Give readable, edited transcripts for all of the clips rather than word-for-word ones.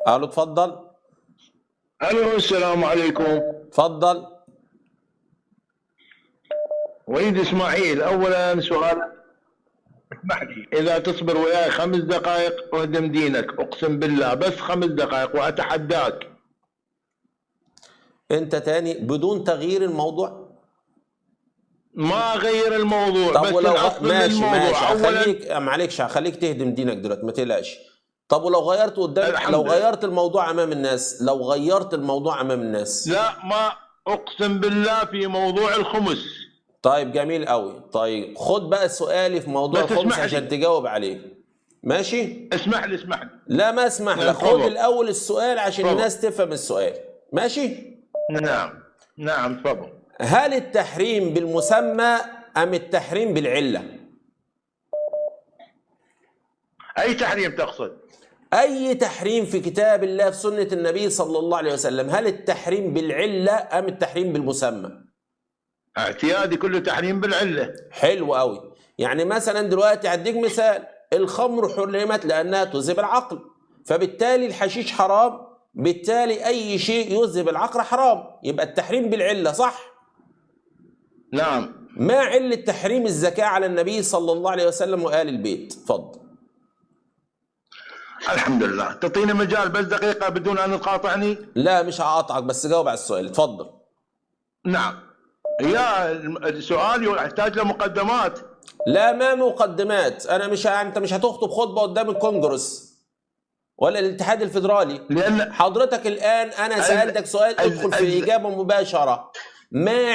الو اتفضل. الو السلام عليكم. اتفضل. وليد اسماعيل، اولا سؤال، اسمح لي اذا تصبر وياي 5 دقائق اهدم دينك، اقسم بالله بس 5 دقائق واتحداك. انت تاني بدون تغيير الموضوع. ما اغير الموضوع طب بس ولو العصب من ماشي الموضوع. اولا هخليك، معلش هخليك تهدم دينك دلوقتي ما تقلقش. طب ولو غيرت قدام، لو الحمد لله. غيرت الموضوع امام الناس، لو غيرت الموضوع امام الناس. لا، ما اقسم بالله في موضوع الخمس. طيب جميل قوي. طيب خد بقى سؤالي في موضوع بس الخمس اسمح عشان لي، تجاوب عليه. ماشي؟ اسمح لي اسمح لي. لا ما اسمح لك، خد تفضل الاول السؤال عشان تفضل. الناس تفهم السؤال. ماشي؟ نعم نعم تفضل. هل التحريم بالمسمى ام التحريم بالعله؟ اي تحريم تقصد؟ أي تحريم في كتاب الله في سنة النبي صلى الله عليه وسلم، هل التحريم بالعلة أم التحريم بالمسمى؟ اعتيادي كله تحريم بالعله. حلو قوي. يعني مثلا دلوقتي هديك مثال، الخمر حرمت لأنها تذهب العقل، فبالتالي الحشيش حرام، بالتالي أي شيء يذهب العقل حرام، يبقى التحريم بالعلة، صح؟ نعم. ما علة تحريم الزكاة على النبي صلى الله عليه وسلم وآل البيت؟ اتفضل. الحمد لله. تعطيني مجال بس دقيقة بدون أن تقاطعني؟ لا مش هقاطعك، بس جاوب على السؤال، اتفضل. نعم. يا السؤال يحتاج له مقدمات. لا ما مقدمات، أنا مش أنت مش هتخطب خطبة قدام الكونجرس ولا الاتحاد الفيدرالي. لأن حضرتك الآن أنا سألتك سؤال، ادخل في الإجابة مباشرة. ما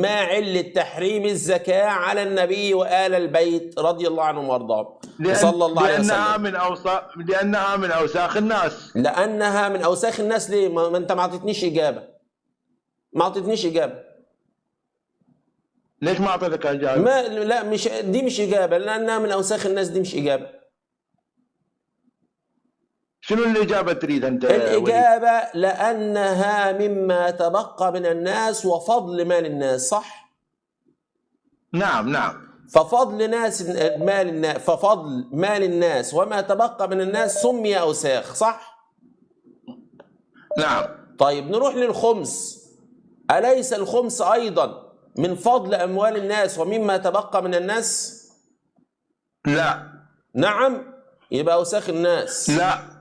علة تحريم الزكاة على النبي وآل البيت رضي الله عنهم وارضاهم صلى الله عليه وسلم؟ لأنها من أوساخ الناس. لأنها من أوساخ الناس. ليه؟ ما أنت ما أعطيتنيش إجابة. ما أعطيتنيش إجابة. ليش ما أعطيتك إجابة؟ لا مش دي مش إجابة، لأنها من أوساخ الناس دي مش إجابة. شنو الإجابة تريد أنت؟ الإجابة لأنها مما تبقى من الناس وفضل مال الناس، صح؟ نعم نعم. ففضل مال الناس وما تبقى من الناس سمي أوساخ، صح؟ نعم. طيب نروح للخمس. أليس الخمس أيضا من فضل أموال الناس ومما تبقى من الناس؟ لا. نعم. يبقى أوساخ الناس. لا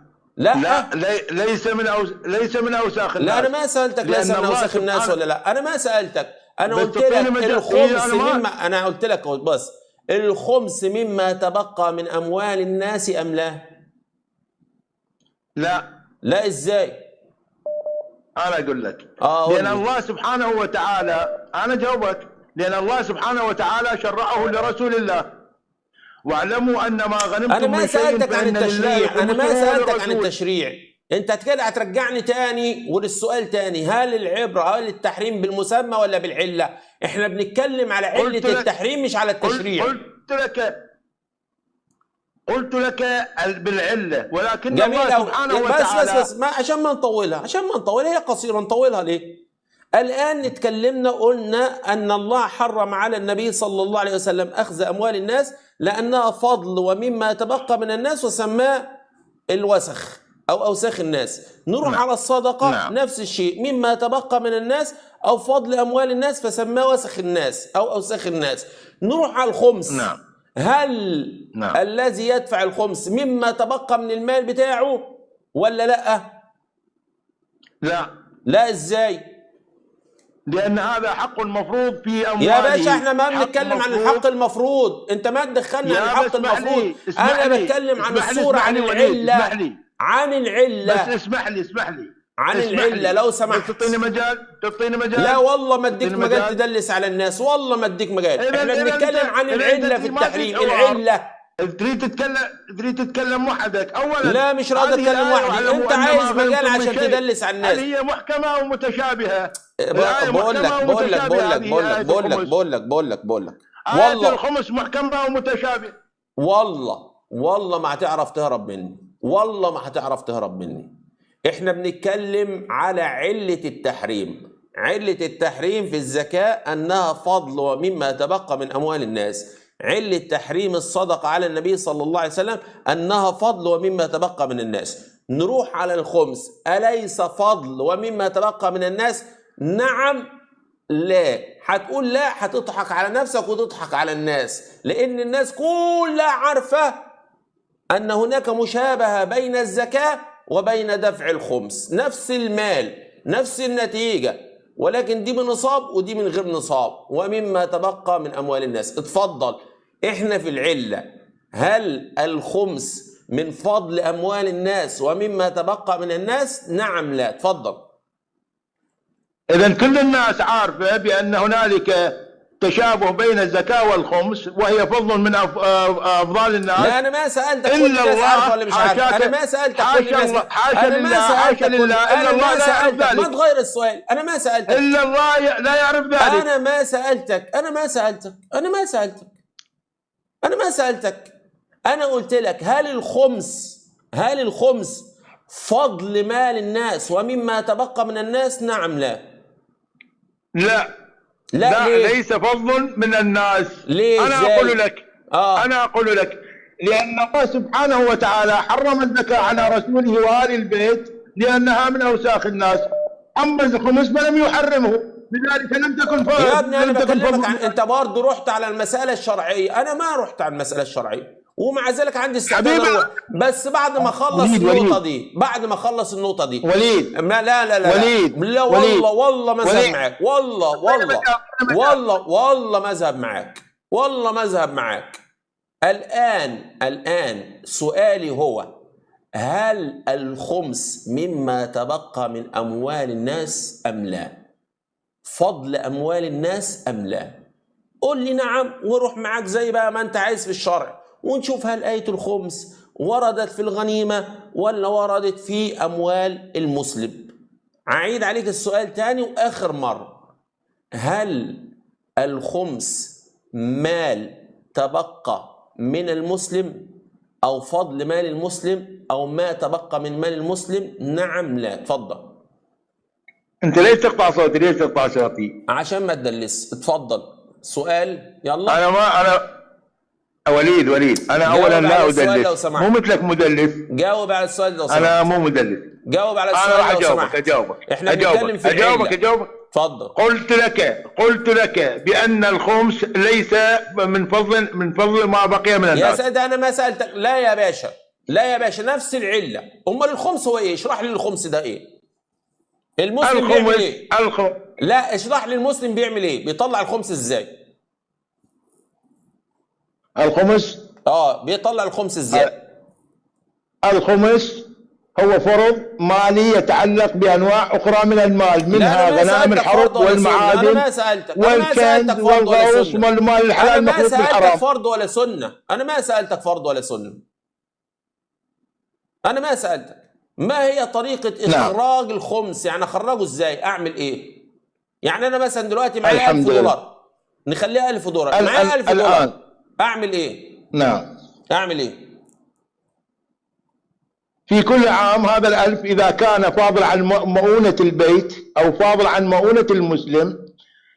ليس من أوساخ الناس. لا أنا ما سألتك ليس من أوساخ الناس ولا لا، أنا ما سألتك، أنا قلت لك الخمس مما، أنا قلت لك بس الخمس مما تبقى من أموال الناس أم لا؟ لا إزاي؟ أنا أقول لك. لأن الله سبحانه وتعالى، أنا جاوبك، لأن الله سبحانه وتعالى شرعه لرسول الله، واعلموا أن ما غنمتم من شيء فإن لله. أنا ما سألتك عن التشريع. أنت كده هترجعني تاني وللسؤال تاني، هل العبرة هل التحريم بالمسمى ولا بالعلة؟ إحنا بنتكلم على علة التحريم مش على التشريع. قلت لك بالعلة، ولكن جميل الله سبحانه وتعالى بس ما عشان ما نطولها، هي قصيرة نطولها ليه؟ الآن اتكلمنا قلنا أن الله حرم على النبي صلى الله عليه وسلم أخذ أموال الناس لأنها فضل ومما تبقى من الناس، وسماه الوسخ أو أوساخ الناس. نروح على الصدقة، نفس الشيء، مما تبقى من الناس أو فضل أموال الناس فسماه وسخ الناس أو أوساخ الناس. نروح على الخمس. هل الذي يدفع الخمس مما تبقى من المال بتاعه ولا لا؟ لا إزاي؟ لأن هذا حق المفروض في أمواله. يا باشا احنا ما بنتكلم عن الحق المفروض، انت ما تدخلنا عن الحق المفروض. انا بتكلم عن الصورة، عن العلة. عن العلة. بس اسمح لي عن العلة لو سمحت. تعطيني مجال. لا والله ما اديك مجال تدلس على الناس، والله ما اديك مجال. احنا بنتكلم عن العلة في التحريم، العلة. تريد تتكلم وحدك اولا. لا مش راضي اتكلم وحدي، انت عايز مجال عشان تدلس على الناس. هي محكمة ومتشابهة. بقول لك والله الخمس محكمة ومتشابهة. والله ما هتعرف تهرب مني. احنا بنتكلم على علة التحريم. علة التحريم في الزكاة أنها فضل ومما تبقى من أموال الناس. علة تحريم الصدقة على النبي صلى الله عليه وسلم أنها فضل ومما تبقى من الناس. نروح على الخمس، أليس فضل ومما تبقى من الناس؟ نعم لا. هتقول لا، هتضحك على نفسك وتضحك على الناس، لأن الناس كلها عارفة أن هناك مشابهة بين الزكاة وبين دفع الخمس، نفس المال نفس النتيجة، ولكن دي بنصاب ودي من غير نصاب. ومما تبقى من أموال الناس، اتفضل. احنا في العلة، هل الخمس من فضل أموال الناس ومما تبقى من الناس؟ نعم لا. اتفضل. إذا كل الناس عارفة بأن هنالك تشابه بين الزكاة والخمس، وهي فضل من أفضال الناس. لا أنا ما سألتك كل الناس عارفة ولا مش عارفة. أنا ما سألتك كل الناس. حاشا لله، حاشا لله، إلا الله لا يعرف ذلك. ما تغير السؤال. أنا ما سألتك. إلا الله لا يعرف ذلك. أنا ما سألتك. أنا قلت لك هل الخمس فضل مال الناس ومما تبقى من الناس؟ نعم لا. لا ليس فضل من الناس. ليه؟ أنا أقول لك لأن الله سبحانه وتعالى حرم الزكاة على رسوله وآل البيت لأنها من أوساخ الناس. أما الخمس فلم يحرمه، لذلك لم تكن فضل. يا ابني أنا بكلمك عن، أنت برضه رحت على المسألة الشرعية، أنا ما رحت على المسألة الشرعية، ومع ذلك عندي استعداد بس بعد ما اخلص النقطة دي، وليد ما لا والله ما اذهب معاك، والله ما اذهب معاك. الآن سؤالي هو، هل الخمس مما تبقى من أموال الناس أم لا؟ فضل أموال الناس أم لا؟ قل لي نعم وروح معاك زي بقى ما أنت عايز في الشرع، ونشوف هل آية الخمس وردت في الغنيمة ولا وردت في أموال المسلم. أعيد عليك السؤال تاني وآخر مرة، هل الخمس مال تبقى من المسلم أو فضل مال المسلم أو ما تبقى من مال المسلم؟ نعم لا. اتفضل. أنت ليش تقطع صوتي؟ عشان ما تدلس. اتفضل سؤال يلا. أنا وليد أنا أولا لا أدلس، مو مثلك مدلس. جاوب على السؤال لو سمحت. أنا مو مدلس. جاوب على السؤال لو سمحت. أجاوبك. احنا بنتكلم في أجاوبك. اتفضل. قلت لك بأن الخمس ليس من فضل ما بقي من الناس. يا سيدي أنا ما سألتك. لا يا باشا نفس العلة. أمال الخمس هو إيه؟ اشرح لي الخمس ده إيه؟ المسلم بيعمل إيه؟ لا اشرح لي المسلم بيعمل إيه؟ بيطلع الخمس إزاي؟ الخمس بيطلع الخمس ازاي؟ الخمس هو فرض مالي يتعلق بانواع اخرى من المال، منها غنائم الحرب والمعادن والكنز والغوص والمال الحلال المخلوط بالحرام. انا ما سالتك فرض ولا سنه. انا ما سالتك ما هي طريقه اخراج الخمس، يعني اخرجه ازاي؟ اعمل ايه؟ يعني انا مثلا دلوقتي معايا 1000 دولار، نخليها 1000 دولار، معايا 1000 دولار، اعمل ايه؟ نعم. اعمل ايه؟ في كل عام هذا ال1000 اذا كان فاضل عن مؤونة البيت او فاضل عن مؤونة المسلم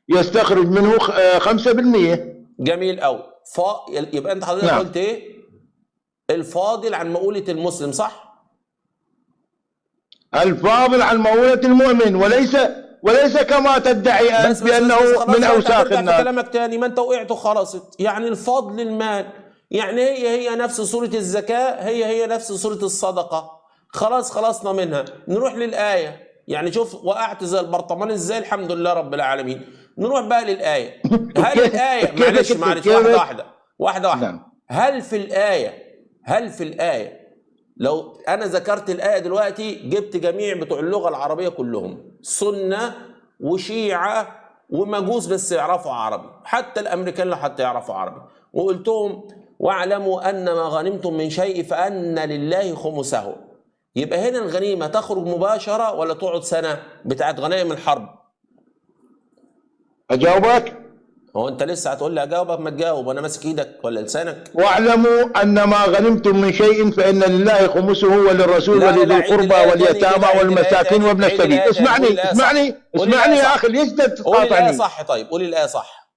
يستخرج منه 5%. جميل قوي. يبقى انت حضرتك قلت ايه؟ الفاضل عن مؤونة المسلم، صح؟ الفاضل عن مؤونة المؤمن، وليس كما تدعي انت بانه من اوساخ الناس. كلامك تاني، ما انت وقعت وخلصت. يعني الفضل المال، يعني هي نفس صورة الزكاة، هي نفس صورة الصدقة. خلصنا منها. نروح للآية. يعني شوف وقعت زي البرطمان ازاي. الحمد لله رب العالمين. نروح بقى للآية. هل الآية معلش واحدة نعم. هل في الآية لو أنا ذكرت الآية دلوقتي جبت جميع بتوع اللغة العربية كلهم، سنة وشيعة ومجوس بس يعرفوا عربي، حتى الأمريكان لو حتى يعرفوا عربي، وقلتهم واعلموا أن ما غنمتم من شيء فأن لله خمسه، يبقى هنا الغنيمة تخرج مباشرة ولا تقعد سنة بتاعت غنائم الحرب؟ أجاوبك؟ هو أنت لسه هتقول لي أجاوبك؟ ما تجاوب وأنا ماسك إيدك ولا لسانك. واعلموا أن ما غنمتم من شيء فإن لله خمسه وللرسول ولذي القربى واليتامى والمساكين وابن السبيل. اسمعني يا أخي، ليش تقاطعني؟ قول الآية صح. طيب قول الآية صح.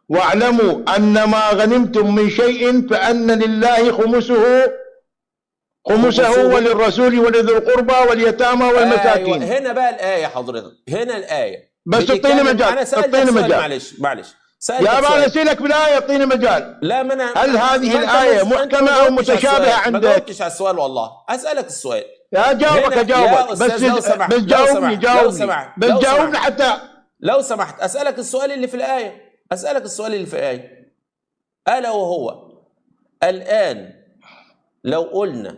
واعلموا أن ما غنمتم من شيء فأن لله خمسه وللرسول ولذي القربى واليتامى والمساكين. أيوة. هنا بقى الآية حضرتك، هنا الآية بس اعطيني مجال. أنا سألتك سؤال، معلش يا ما أسألك بالآية اعطيني مجال. لا ما أنا هل هذه الآية محكمة أو متشابهة عندك؟ ما جاوبتش على السؤال والله، أسألك السؤال. يا جاوبك بس جاوبني حتى. لو سمحت أسألك السؤال اللي في الآية، ألا وهو الآن لو قلنا،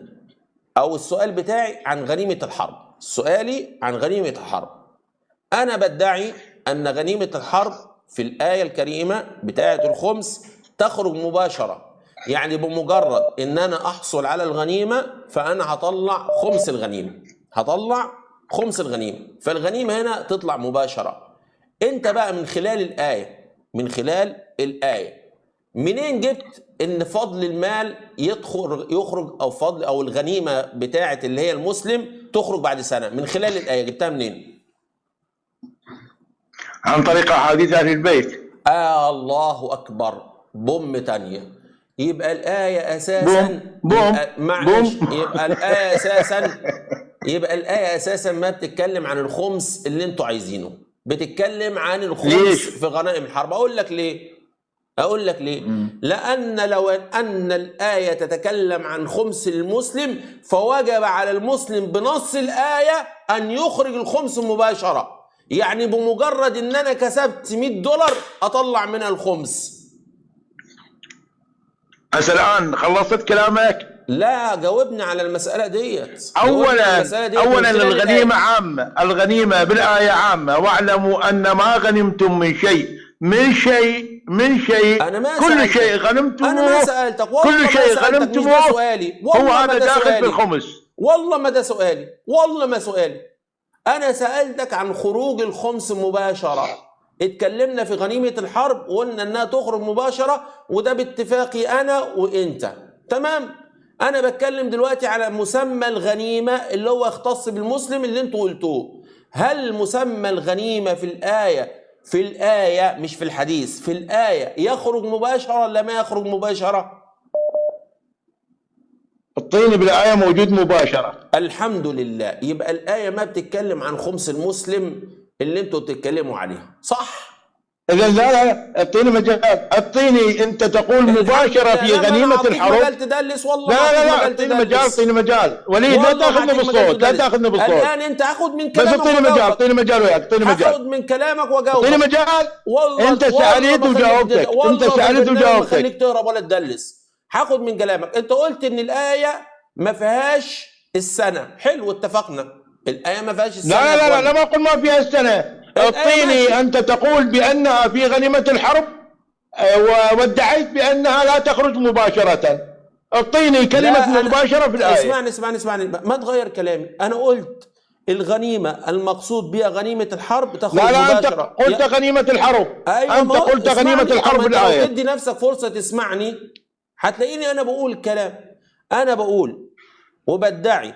أو السؤال بتاعي عن غنيمة الحرب، سؤالي عن غنيمة الحرب. أنا بدعي أن غنيمة الحرب في الآية الكريمة بتاعة الخمس تخرج مباشرة، يعني بمجرد إن أنا أحصل على الغنيمة فأنا هطلع خمس الغنيمة، فالغنيمة هنا تطلع مباشرة. أنت بقى من خلال الآية منين جبت إن فضل المال يخرج أو الغنيمة بتاعة اللي هي المسلم تخرج بعد سنة؟ من خلال الآية جبتها منين؟ عن طريق أحاديث أهل البيت. الله أكبر. بوم تانية. يبقى الآية أساسا يبقى الآية أساسا ما بتتكلم عن الخمس اللي انتوا عايزينه، بتتكلم عن الخمس في غنائم الحرب. أقول لك ليه؟ لأن لو أن الآية تتكلم عن خمس المسلم فوجب على المسلم بنص الآية أن يخرج الخمس مباشرة، يعني بمجرد ان انا كسبت $100 اطلع منها الخمس. الآن خلصت كلامك؟ لا، جاوبني على المسألة ديت. اولا الغنيمة عامة، الغنيمة بالآية عامة. واعلموا ان ما غنمتم من شيء كل شيء غنمتموه، انا ما سألتك كل شيء غنمتموه هو هذا داخل في الخمس. والله ما سؤالي. أنا سألتك عن خروج الخمس مباشرة. اتكلمنا في غنيمة الحرب وقلنا أنها تخرج مباشرة، وده باتفاقي أنا وإنت، تمام؟ أنا بتكلم دلوقتي على مسمى الغنيمة اللي هو يختص بالمسلم اللي انتوا قلتوه. هل مسمى الغنيمة في الآية مش في الحديث، في الآية يخرج مباشرة ولا ما يخرج مباشرة؟ الطين بالآية موجود مباشرة. الحمد لله. يبقى الآية ما بتتكلم عن خمس المسلم اللي انتوا بتتكلموا عليها، صح؟ إذا لا الطين مجال. الطيني أنت تقول مباشرة في غنيمة الحرب. مجال تدلس والله. لا الطين مجال. وليد لا تاخذني بالصوت، الآن أنت هاخد من كلامك. بس الطين مجال وياك. هاخد من كلامك وجاوبك. الطين مجال. والله أنت سألت وجاوبتك. خليك تهرب ولا تدلس. هاخد من كلامك. انت قلت ان الآية ما فيهاش السنة. حلو، اتفقنا. الآية ما فيهاش السنة. لا ما اقول ما فيها السنة. الطيني انت تقول بانها في غنيمة الحرب وادعيت بانها لا تخرج مباشرة. الطيني كلمة مباشرة في الآية. اسمعني ما تغير كلامي. انا قلت الغنيمة المقصود بها غنيمة الحرب تخرج مباشرة. انت قلت غنيمة الحرب. أيوة، انت قلت غنيمة الحرب في الآية. تدي نفسك فرصة تسمعني هتلاقيني انا بقول الكلام. انا بقول وبدعي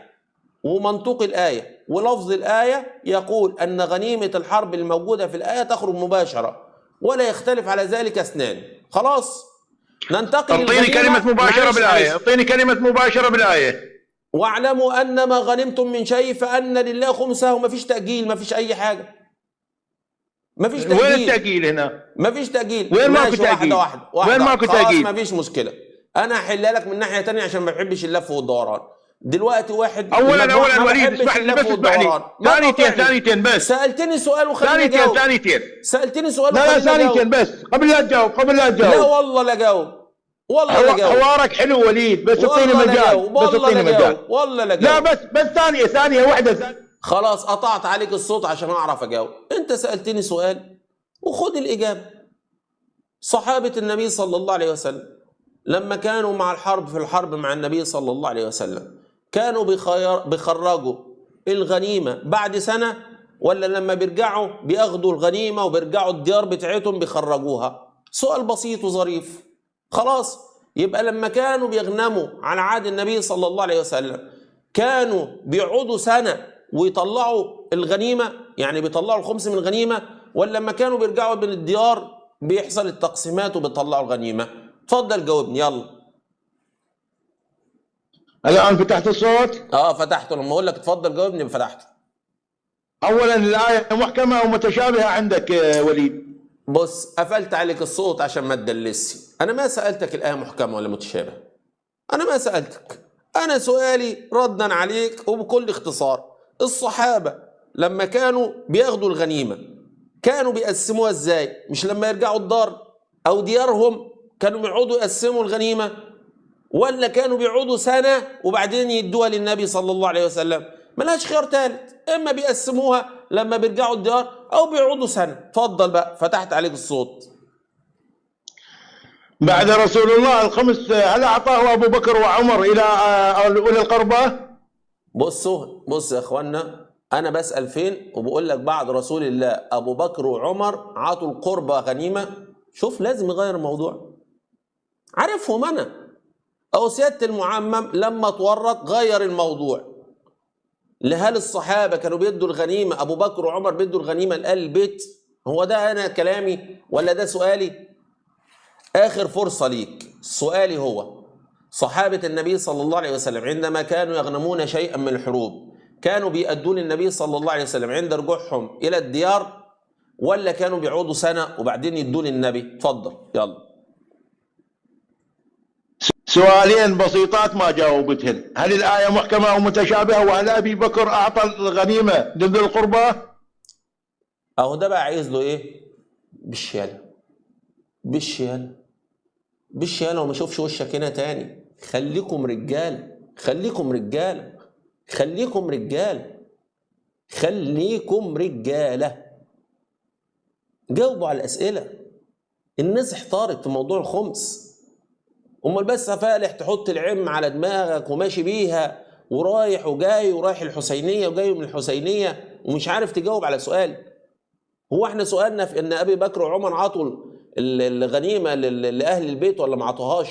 ومنطوق الآية ولفظ الآية يقول أن غنيمة الحرب الموجودة في الآية تخرج مباشرة، ولا يختلف على ذلك اثنان. خلاص ننتقل. اعطيني كلمة مباشرة بالآية. اعطيني كلمة مباشرة بالآية. واعلموا أن ما غنمتم من شيء فأن لله خمسه. ومفيش تأجيل، مفيش أي حاجة. مفيش تأجيل. وين التأجيل هنا؟ مفيش تأجيل. وين ماكو تأجيل؟ واحدة. وين ماكو تأجيل؟ مفيش مشكلة. أنا هحلها لك من ناحية تانية عشان ما بحبش اللف والدوران. دلوقتي واحد اولا وليد اسمح لي ثانيتين بس. سالتني سؤال وخليني اجاوب. سالتني سؤال لا ثانيتين بس قبل لا تجاوب. لا والله لا جاوب. حوارك حلو وليد، بس اعطيني مجال. والله لا جاوب. لا بس ثانية واحدة. خلاص قطعت عليك الصوت عشان اعرف اجاوب. انت سالتني سؤال وخد الاجابه. صحابه النبي صلى الله عليه وسلم لما كانوا في الحرب مع النبي صلى الله عليه وسلم كانوا بيخرجوا الغنيمة بعد سنة، ولا لما بيرجعوا بياخدوا الغنيمة وبيرجعوا الديار بتاعتهم بيخرجوها؟ سؤال بسيط وظريف. خلاص يبقى لما كانوا بيغنموا على عهد النبي صلى الله عليه وسلم كانوا بيقعدوا سنة ويطلعوا الغنيمة، يعني بيطلعوا الخمس من الغنيمة، ولا لما كانوا بيرجعوا من الديار بيحصل التقسيمات وبيطلعوا الغنيمة. اتفضل جاوبني يلا. الآن فتحت الصوت؟ فتحته. لما اقول لك اتفضل جاوبني فتحته. أولا الآية محكمة أو متشابهة عندك وليد؟ بص، قفلت عليك الصوت عشان ما تدلسي. انا ما سألتك الآية محكمة ولا متشابهة، انا ما سألتك. انا سؤالي ردا عليك وبكل اختصار، الصحابة لما كانوا بياخدوا الغنيمة كانوا بيقسموها ازاي؟ مش لما يرجعوا الدار او ديارهم كانوا بيقعدوا يقسموا الغنيمة، ولا كانوا بيقعدوا سنة وبعدين يدوها للنبي صلى الله عليه وسلم؟ ملهاش خيار ثالث، اما بيقسموها لما بيرجعوا الديار او بيقعدوا سنة. اتفضل بقى، فتحت عليك الصوت. بعد رسول الله الخمس هل أعطاه أبو بكر وعمر إلى أولي القربى؟ بص يا اخوانا، انا بسأل فين وبقول لك بعد رسول الله ابو بكر وعمر عطوا القربى غنيمة. شوف، لازم يغير الموضوع. عارفهم انا. او سيادة المعمم لما اتورط غير الموضوع. هل الصحابة كانوا بيدوا الغنيمة، ابو بكر وعمر بيدوا الغنيمة لآل البيت؟ هو ده انا كلامي ولا ده سؤالي؟ اخر فرصة ليك. سؤالي هو، صحابة النبي صلى الله عليه وسلم عندما كانوا يغنمون شيئا من الحروب كانوا بيأدون النبي صلى الله عليه وسلم عند رجوعهم إلى الديار، ولا كانوا بيقعدوا سنة وبعدين يدون النبي؟ اتفضل يلا. سؤالين بسيطات ما جاوبتهن. هل الآية محكمة أو متشابهة؟ وهل أبي بكر أعطى الغنيمة لذي القربى؟ أهو ده بقى عايز له إيه؟ بالشيالة وما اشوفش وشك هنا تاني. خليكم رجال، خليكم رجالة. جاوبوا على الأسئلة. الناس احتارت في موضوع الخمس. امال بس فالح تحط العم على دماغك وماشي بيها ورايح وجاي ورايح الحسينية وجاي من الحسينية ومش عارف تجاوب على سؤال. هو احنا سؤالنا في ان ابي بكر وعمر عطوا الغنيمة لأهل البيت ولا ما عطوهاش؟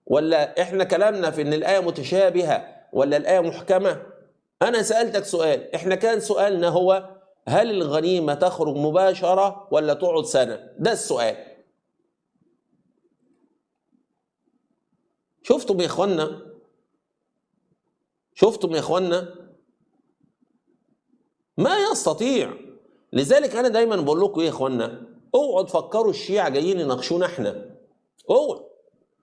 ولا احنا كلامنا في ان الآية متشابهة ولا الآية محكمة؟ انا سألتك سؤال، احنا كان سؤالنا هو هل الغنيمة تخرج مباشرة ولا تقعد سنة؟ ده السؤال. شفتم يا اخوانا؟ ما يستطيع. لذلك انا دايما بقول لكم ايه يا اخوانا، اوعوا تفكروا الشيعة جايين يناقشونا احنا. اوعوا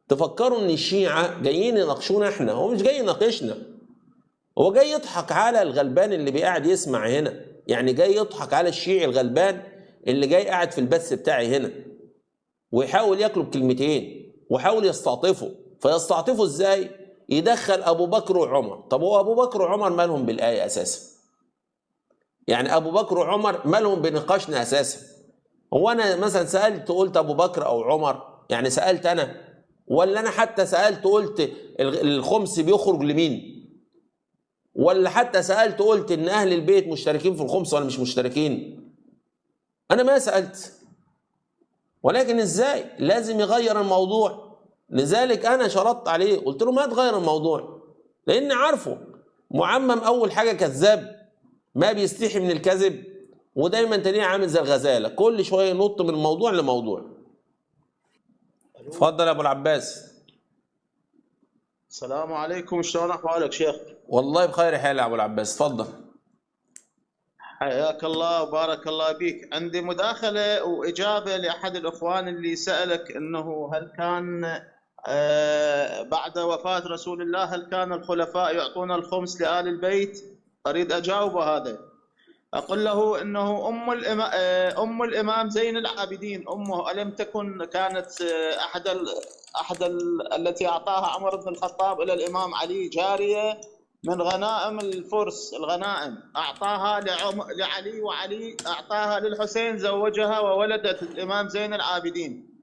تفكروا ان الشيعة جايين يناقشونا احنا. هو مش جاي يناقشنا، هو جاي يضحك على الغلبان اللي قاعد يسمع هنا. يعني جاي يضحك على الشيعي الغلبان اللي جاي قاعد في البث بتاعي هنا ويحاول ياكله بكلمتين ويحاول يستعطفه. فيستعطفه ازاي؟ يدخل ابو بكر وعمر. طب هو ابو بكر وعمر مالهم بالايه اساسا؟ يعني ابو بكر وعمر مالهم بنقاشنا اساسا؟ هو انا مثلا سالت قلت ابو بكر او عمر؟ يعني سالت انا؟ ولا انا حتى سالت قلت الخمس بيخرج لمين؟ ولا حتى سالت قلت ان اهل البيت مشتركين في الخمس ولا مش مشتركين؟ انا ما سالت. ولكن ازاي؟ لازم يغير الموضوع. لذلك انا شرطت عليه قلت له ما تغير الموضوع، لان عارفه معمم اول حاجه كذاب، ما بيستحي من الكذب، ودايما تلاقيه عامل زي الغزاله كل شويه ينط من موضوع لموضوع. اتفضل يا ابو العباس. السلام عليكم، شلون احوالك شيخ؟ والله بخير حال يا ابو العباس، اتفضل. حياك الله وبارك الله بك. عندي مداخله واجابه لاحد الاخوان اللي سالك انه هل كان بعد وفاه رسول الله هل كان الخلفاء يعطون الخمس لآل البيت؟ اريد اجاوبه هذا. اقول له انه ام الامام زين العابدين امه الم تكن كانت التي اعطاها عمر بن الخطاب الى الامام علي جاريه من غنائم الفرس. الغنائم اعطاها لعلي، وعلي اعطاها للحسين زوجها وولدت الامام زين العابدين.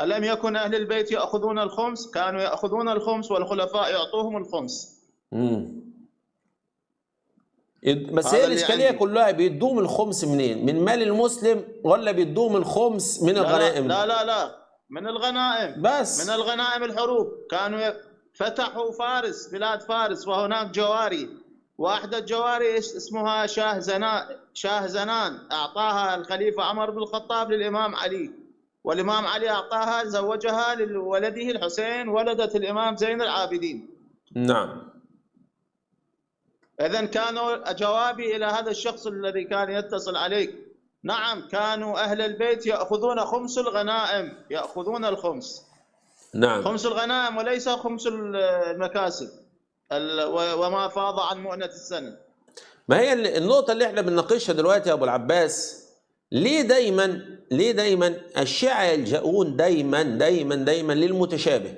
الم يكن اهل البيت ياخذون الخمس؟ كانوا ياخذون الخمس والخلفاء يعطوهم الخمس. بس هي الاشكاليه كلها بيدوم الخمس منين؟ من مال المسلم ولا بيدوم الخمس من الغنائم؟ لا من الغنائم. بس من الغنائم الحروب. كانوا فتحوا فارس، بلاد فارس، وهناك جواري. واحدة الجواري اسمها شاه زنان اعطاها الخليفة عمر بن الخطاب للامام علي. والإمام علي أعطاها زوجها لولده الحسين، ولدت الإمام زين العابدين. نعم. إذن كانوا جوابي إلى هذا الشخص الذي كان يتصل عليك، نعم كانوا أهل البيت يأخذون خمس الغنائم، يأخذون الخمس. نعم. خمس الغنائم وليس خمس المكاسب وما فاض عن مؤنة السنة. ما هي النقطة اللي احنا بنناقشها دلوقتي يا أبو العباس، ليه دايما الشيعة يلجؤون دايما للمتشابه؟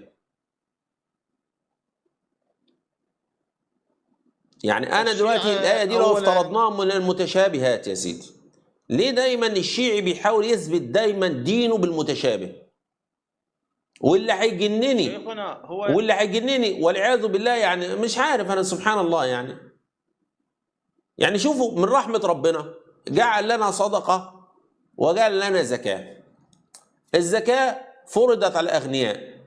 يعني أنا دلوقتي الآية دي لو افترضناها من المتشابهات يا سيدي، ليه دايما الشيعي بيحاول يثبت دايما دينه بالمتشابه؟ واللي هيجنني والعياذ بالله، يعني مش عارف أنا، سبحان الله. يعني شوفوا من رحمة ربنا، جعل لنا صدقة وجعل لنا زكاة. الزكاة فرضت على الأغنياء،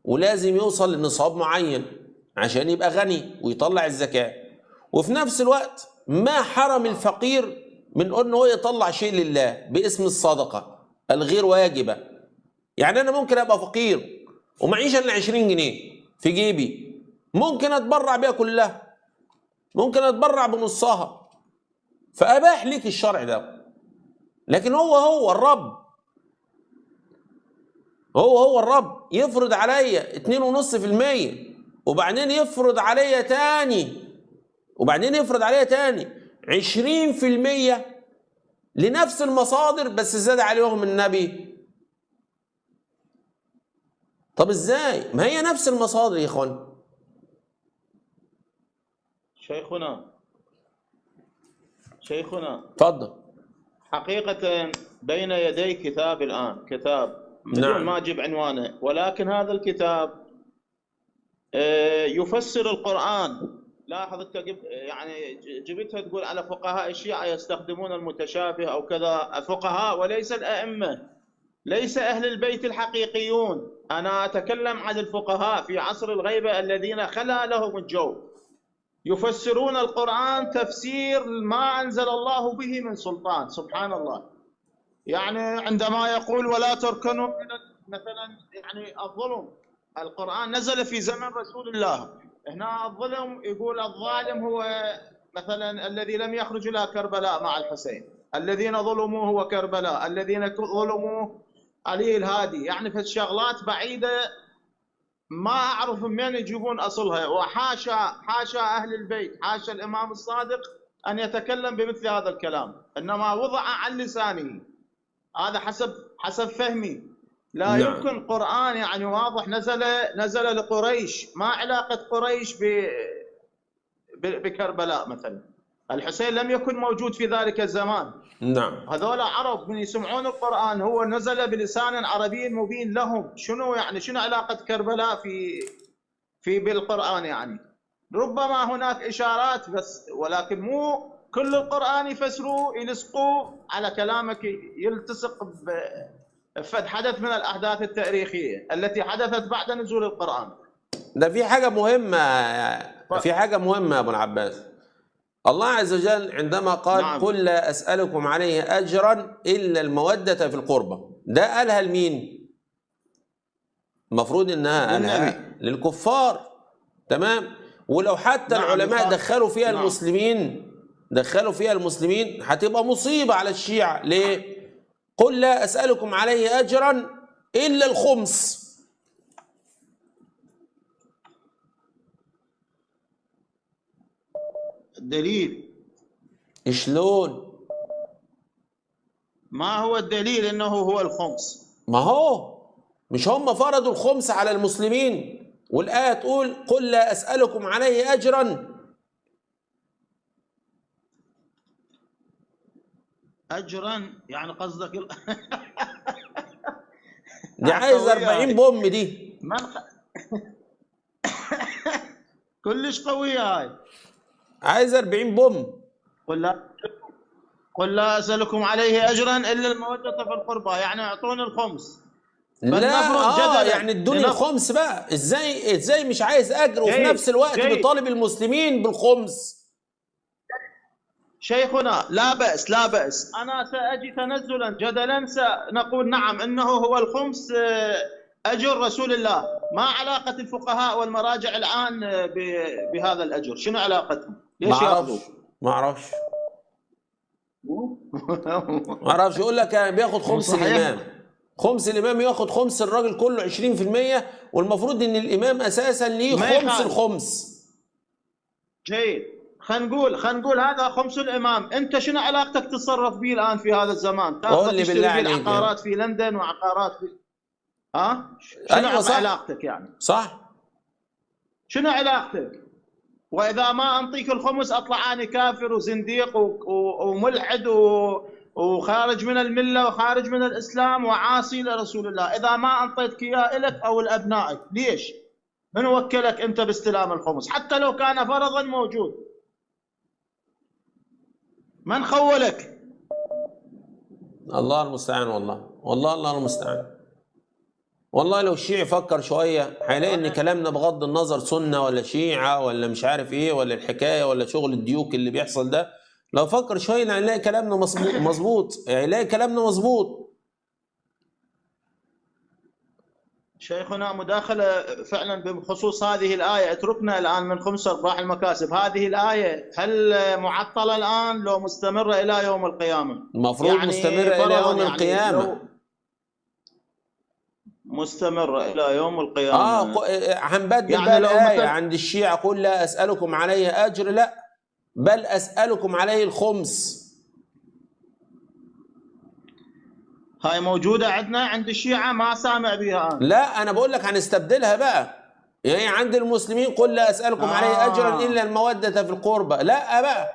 ولازم يوصل لنصاب معين عشان يبقى غني ويطلع الزكاة، وفي نفس الوقت ما حرم الفقير من أنه هو يطلع شيء لله باسم الصدقة الغير واجبة. يعني أنا ممكن أبقى فقير ومعيش إلا 20 جنيه في جيبي، ممكن أتبرع بيها كلها، ممكن أتبرع بنصها، فأباح ليك الشرع ده. لكن هو الرب يفرض عليا 2.5%، وبعدين يفرض عليا تاني 20% لنفس المصادر، بس زاد عليهم النبي. طب ازاي؟ ما هي نفس المصادر يا اخوان. شيخنا اتفضل. حقيقة بين يدي كتاب الآن، كتاب بدون ما أجيب عنوانه، ولكن هذا الكتاب يفسر القرآن. لاحظ أنت يعني جبتها تقول على فقهاء الشيعة يستخدمون المتشابه أو كذا، فقهاء وليس الأئمة، ليس أهل البيت الحقيقيون. أنا أتكلم عن الفقهاء في عصر الغيبة الذين خلا لهم الجو، يفسرون القرآن تفسير ما أنزل الله به من سلطان. سبحان الله. يعني عندما يقول ولا تركنوا مثلا يعني الظلم، القرآن نزل في زمن رسول الله، هنا الظلم يقول الظالم هو مثلا الذي لم يخرج إلى كربلاء مع الحسين، الذين ظلموا هو كربلاء، الذين ظلموا علي الهادي. يعني في الشغلات بعيدة ما أعرف من يجيبون أصلها، وحاشا أهل البيت، حاشا الإمام الصادق أن يتكلم بمثل هذا الكلام، إنما وضع عن لسانه. هذا حسب فهمي. لا يمكن قرآن يعني واضح نزل لقريش، ما علاقة قريش بكربلاء مثلا. الحسين لم يكن موجود في ذلك الزمان. نعم. هذول عرب من يسمعون القرآن، هو نزل بلسان عربي مبين لهم. شنو علاقة كربلاء بالقرآن؟ يعني ربما هناك إشارات بس، ولكن مو كل القرآن يفسروه يلصقوا على كلامك، يلتصق بفد حدث من الأحداث التاريخية التي حدثت بعد نزول القرآن. ده في حاجة مهمة يا أبو العباس. الله عز وجل عندما قال قل لا أسألكم عليه أجرا إلا المودة في القربى، ده قالها لمين؟ المفروض إنها قالها للكفار. تمام؟ ولو حتى العلماء دخلوا فيها المسلمين هتبقى مصيبة على الشيعة. ليه؟ قل لا أسألكم عليه أجرا إلا الخمس. الدليل شلون؟ ما هو الدليل انه هو الخمس؟ ما هو مش هم فرضوا الخمس على المسلمين، والآية تقول قل لا أسألكم عليه أجرا. أجرا يعني قصدك دي عايز 40 بوم دي. كلش قوية هاي، عايز 40 بوم. قل لا أسألكم عليه أجرا إلا المودة في القربى، يعني اعطوني الخمس. لا يعني ادوني الخمس بقى. ازاي مش عايز اجر وفي نفس الوقت بيطالب المسلمين بالخمس؟ شيخنا لا بأس لا بأس، أنا سأجي تنزلا جدلا سنقول نعم إنه هو الخمس أجر رسول الله. ما علاقة الفقهاء والمراجع الآن بهذا الأجر؟ شنو علاقتهم؟ ليش ياخذوا؟ ما أعرفش ما أعرفش. يقول لك يعني بياخد خمس الإمام، خمس الإمام ياخد خمس الراجل كله 20%، والمفروض إن الإمام أساسا ليه خمس الخمس. جيد، خلينا نقول هذا خمس الإمام، أنت شنو علاقتك تتصرف به الآن في هذا الزمان؟ قول لي بالله عليك. عقارات في لندن وعقارات في شنو أيوة صح. علاقتك يعني؟ صح. شنو علاقتك؟ وإذا ما أنطيك الخمس أطلع أنا كافر وزنديق وملحد وخارج من الملة وخارج من الإسلام وعاصي لرسول الله. إذا ما أنطيتك إياه إلك أو لأبنائك، ليش؟ من وكلك أنت باستلام الخمس؟ حتى لو كان فرضا موجود، من خولك؟ الله المستعان. والله الله المستعان. والله لو الشيعي فكر شويه هيلاقي ان كلامنا بغض النظر سنه ولا شيعه ولا مش عارف ايه ولا الحكايه ولا شغل الديوك اللي بيحصل ده، لو فكر شويه هيلاقي كلامنا مظبوط، هيلاقي كلامنا مظبوط. شيخنا مداخلة فعلا بخصوص هذه الآية، اتركنا الآن من خمس أرباح المكاسب. هذه الآية هل معطلة الآن لو مستمرة إلى يوم القيامة؟ المفروض يعني مستمرة إلى يوم القيامة. مستمرة إلى يوم القيامة. هنبدل يعني بقى الآية عند الشيعة: قل لا أسألكم عليه أجر، لا بل أسألكم عليه الخمس. هاي موجودة عندنا عند الشيعة، ما سامع بها أنا. لا أنا بقول لك هنستبدلها بقى، يعني عند المسلمين قل لا أسألكم عليه أجرا إلا المودة في القربى، لا بقى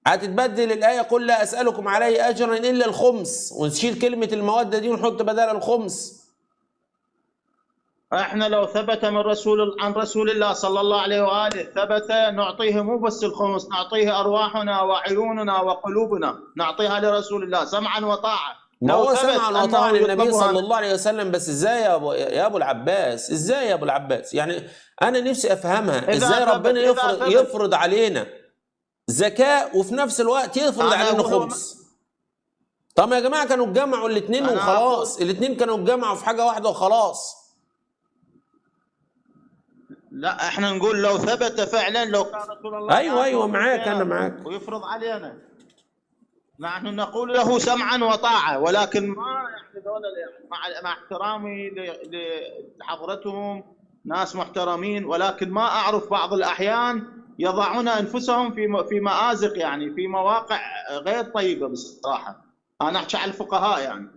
هتتبدل الآية قل لا أسألكم عليه أجرا إلا الخمس، ونشيل كلمة المودة دي ونحط بدالها الخمس. احنا لو ثبت عن رسول الله صلى الله عليه وآله ثبت نعطيه مو بس الخمس، نعطيه أرواحنا وعيوننا وقلوبنا، نعطيها لرسول الله سمعا وطاعة. ما هو سمعا وطاعة للنبي صلى الله عليه وسلم. بس ازاي يا ابو العباس؟ ازاي يا ابو العباس؟ يعني انا نفسي افهمها ازاي ربنا يفرض علينا زكاة وفي نفس الوقت يفرض علينا خمس؟ طب يا جماعة كانوا اتجمعوا الاثنين وخلاص، الاثنين كانوا اتجمعوا في حاجة واحدة وخلاص. لا احنا نقول لو ثبت فعلا، لو كان رسول الله ايوه معاك، انا معاك، ويفرض علينا، نحن نقول له سمعا وطاعة، ولكن ما يعني مع احترامي لحضرتهم ناس محترمين، ولكن ما أعرف بعض الأحيان يضعون أنفسهم في مآزق، يعني في مواقع غير طيبة بصراحة. أنا أحكي عن الفقهاء يعني،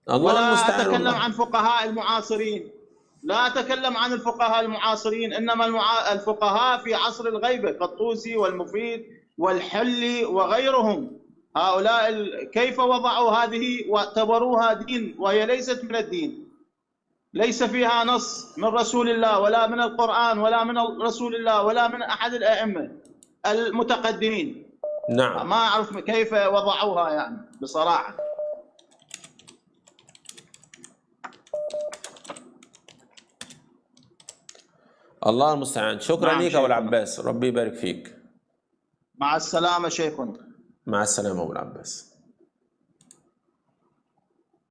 ولا أتكلم عن فقهاء المعاصرين، لا أتكلم عن الفقهاء المعاصرين، إنما الفقهاء في عصر الغيبة كالطوسي والمفيد والحلي وغيرهم. هؤلاء كيف وضعوا هذه واعتبروها دين وهي ليست من الدين، ليس فيها نص من رسول الله ولا من القرآن ولا من رسول الله ولا من أحد الأئمة المتقدمين. نعم. ما أعرف كيف وضعوها يعني بصراحة. الله المستعان. شكرا لك أبو العباس، ربي يبارك فيك. مع السلامة شيخنا. مع السلامة أبو العباس.